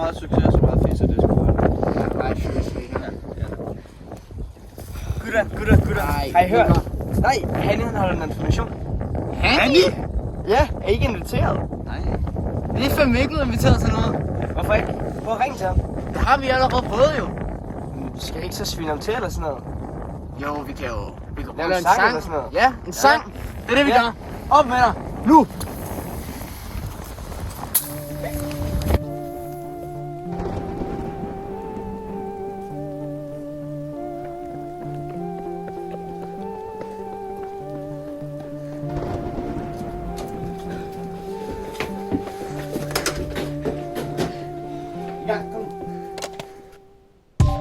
meget succes og så meget fisk, det skulle være. Ja, meget seriously. Gutter. Har I hørt? Nej, Hanni han holder en information. Hanni? Ja, er I ikke inviteret? Nej. Vi er fandme ikke blevet inviteret til noget. Hvorfor ikke? Prøv at ringe til ham. Det har vi allerede prøvet jo. Skal I ikke så svine ham til eller sådan noget? Jo, vi kan Lave en sang eller sådan noget? Ja, en sang. Det er det, vi Ja. gør. Op med dig. Nu.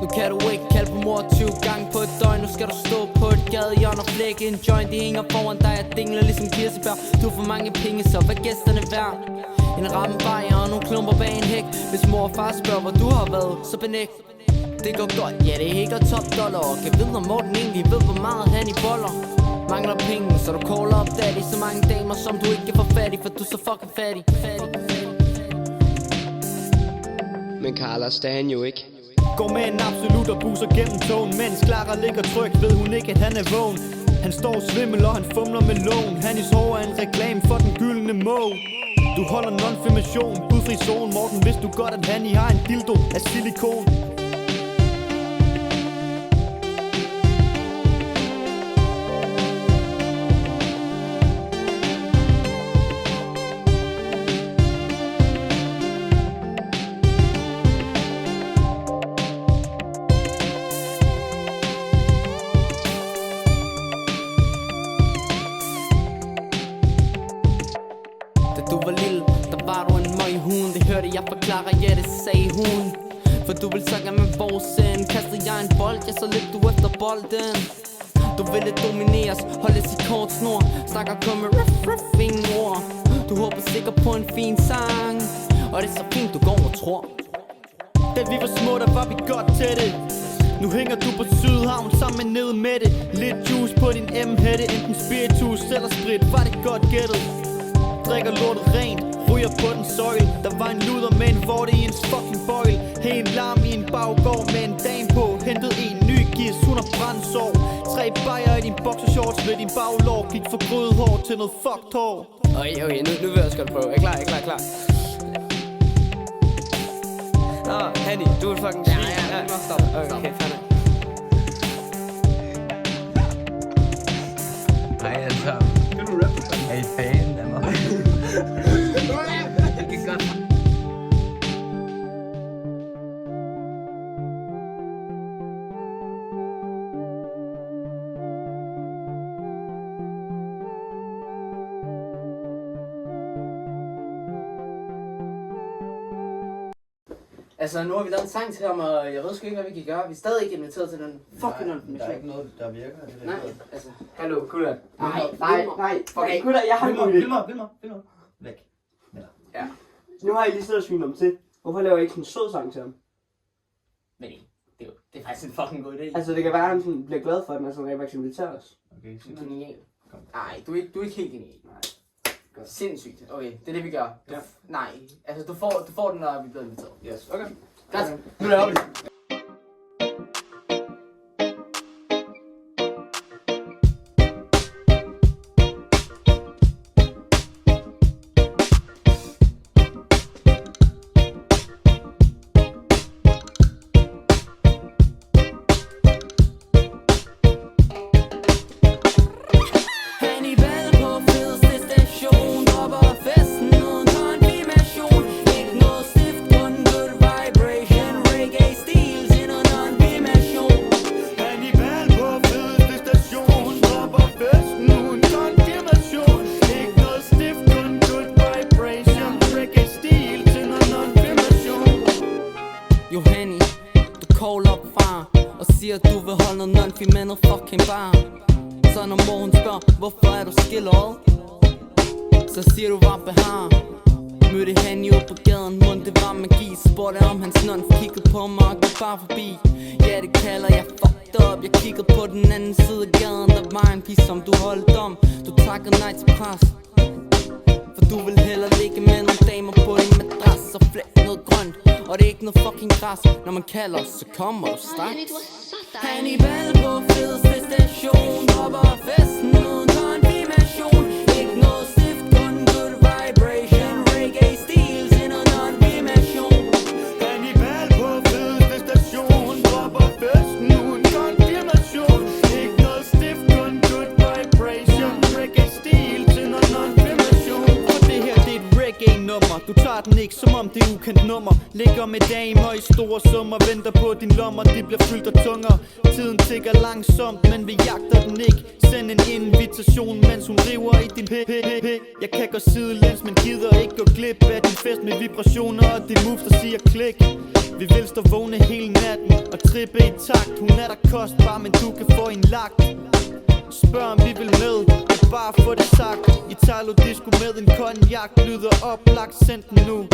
Nu kan du ikke kalde på mor 20 gange på et døgn. Nu skal du stå på et gadehjørne og flække en joint. De hænger foran dig og dingler ligesom kirsebær. Du får mange penge, så hvad gæsterne værd? En ramme bajer og nogle klumper bag en hæk. Hvis mor og far spørger, hvor du har været, så benægt. Det går godt, ja det hækker top dollar. Og kan vide om Morten egentlig ved, hvor meget han i boller. Mangler penge, så du caller op daddy. Så mange damer, som du ikke kan få fat i, for du er så fucking fattig. Men Carlos, det er han jo ikke. Går med en absolut og buser gennem togen, mens Clara ligger tryg, ved hun ikke at han er vågen. Han står svimmel og han fumler med lån. Hannis hår er en reklame for den gyldne mål. Du holder non-filmation, budfri zone. Morten, vidste du godt at Hanni har en dildo af silikon? Du var lille, der var du en møg hund. Det hørte jeg forklare, ja det sagde hun. For du vil så gerne med vores sind. Kaster jeg en bold, ja så løb du efter bolden. Du ville domineres, holdes i kort snor. Snakker kun med fine ord. Du håber sikkert på en fin sang. Og det er så fint du går og tror. Da vi var små, der var vi godt tætte. Nu hænger du på Sydhavn sammen med nede med det. Lidt juice på din M-hætte, enten spiritus eller sprit, var det godt gættet. Drikker lortet rent, ryger på den søjle. Der var en luder med en vorte i en fucking bøjle. Helt larm i en baggård med en dame på. Hentet en ny gis, hun har brændsår. 3 bajer i din boxershorts med din baglår. Gik for grødet hår til noget fucked hår. Okay, nu vil jeg også godt prøve. Er I klar? Hanni, du er fucking svin. Ja, stop. Okay, fanden. Nej, altså. Er I fan af mig? Det gik godt. Altså, nu har vi lavet en sang til ham, og jeg ved sgu ikke, hvad vi kan gøre. Vi er stadig ikke inviteret til den fucking information. Der er ikke noget, der virker. Nej, altså, hallo, gutter. Nej. Okay, Gutter, jeg har en idé. Film mig. Væk. Ja, Nu har I lige siddet og svinet ham til. Hvorfor laver I ikke sådan en sød sang til ham? men det er faktisk en fucking god idé. Altså det kan være, at han sådan bliver glad for, at man sådan rent faktisk inviterer os. Okay, sig Du er det. genial. Nej, du er ikke helt genial. Nej. Sindssygt. Okay, det er det vi gør. Ja. Nej, altså du får den, når vi bliver inviteret. Yes, okay. Godt, nu laver vi det. Hannibal på fedeste station. Dropper festen uden konfirmation. Ikke noget stift, kun good vibration. Reggae-stil til noget non-filmation. Hannibal på fedeste station. Dropper festen uden konfirmation. Ikke noget stift, kun good vibration. Reggae-stil til noget non-filmation. Johanni, du call op far og siger at du vil holde noget non-film med noget fucking bar. Så når morgen spørger, hvorfor er du skilleret, så siger du hvad behar. Mødte Hanni ude på gaden, mund det var magi. Spurgte om hans non, kiggede på mig og gik bare forbi. Ja det kalder jeg fucked up. Jeg kiggede på den anden side af gaden. Der var en pige som du holdt om. Du takkede nej til pres, for du vil hellere ligge med nogle damer på din madras og flække noget grønt. Og Og det er ikke noget fucking græs. Når man kalder, så kommer du straks. Hannibal på fedeste station. Dropper festen uden konfirmation. Ikke noget stift, kun good vibration. Reggae-stil til noget non-vimation. Hannibal på fedeste station. Dropper festen uden konfirmation. Ikke noget stift, kun good vibration. Reggae-stil til noget non-vimation. Og det her, det er et reggae-nummer. Du tager den ikke, som om det er ukendt nummer. Ligger med damer i store summer. Venter på din lommer, de bliver fyldt af tunger. Tiden tigger langsomt, men vi jagter den ikke. Send en invitation, mens hun river i din p. Jeg kan gå sidelæns, men gider ikke gå glip af din fest med vibrationer og din moves, der siger klik. Vi vil stå vågne hele natten og trippe i takt. Hun er der kostbar, men du kan få en lagt. Spørg om vi vil med, og bare få det sagt. Italo disco med en cognac lyder oplagt, send den nu.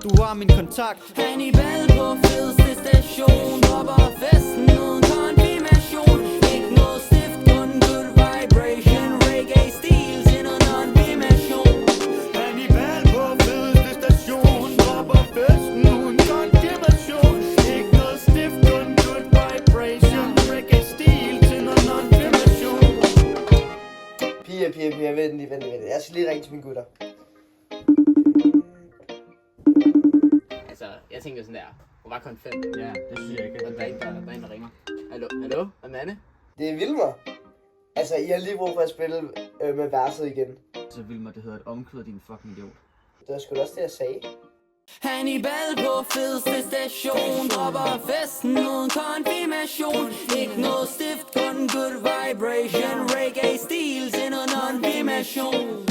Du har min kontakt. Hannibal på fedeste station. Dropper festen uden konfirmation. Ikke noget stift, kun good vibration. Reggae-stil til noget non-vimation. Hannibal på fedeste station. Dropper festen uden konfirmation. Ikke noget stift, kun good vibration. Reggae-stil til noget non-vimation. Pia, vent lige. Jeg skal lige ringe til mine gutter. Altså, jeg tænker sådan der. Hun var kun 5. Ja, det synes jeg ikke. Der er en, der ringer. Hallo? Amanda? Det er Vilmer. Altså, I har lige brug for at spille med verset igen. Så Vilmer, det hedder et omkvæd, din fucking idiot. Det var sgu da også det, jeg sagde. Hannibal på fedeste station. Dropper festen uden konfirmation. Ikke noget stift, kun good vibration. Reggae-stil til noget non-vimation.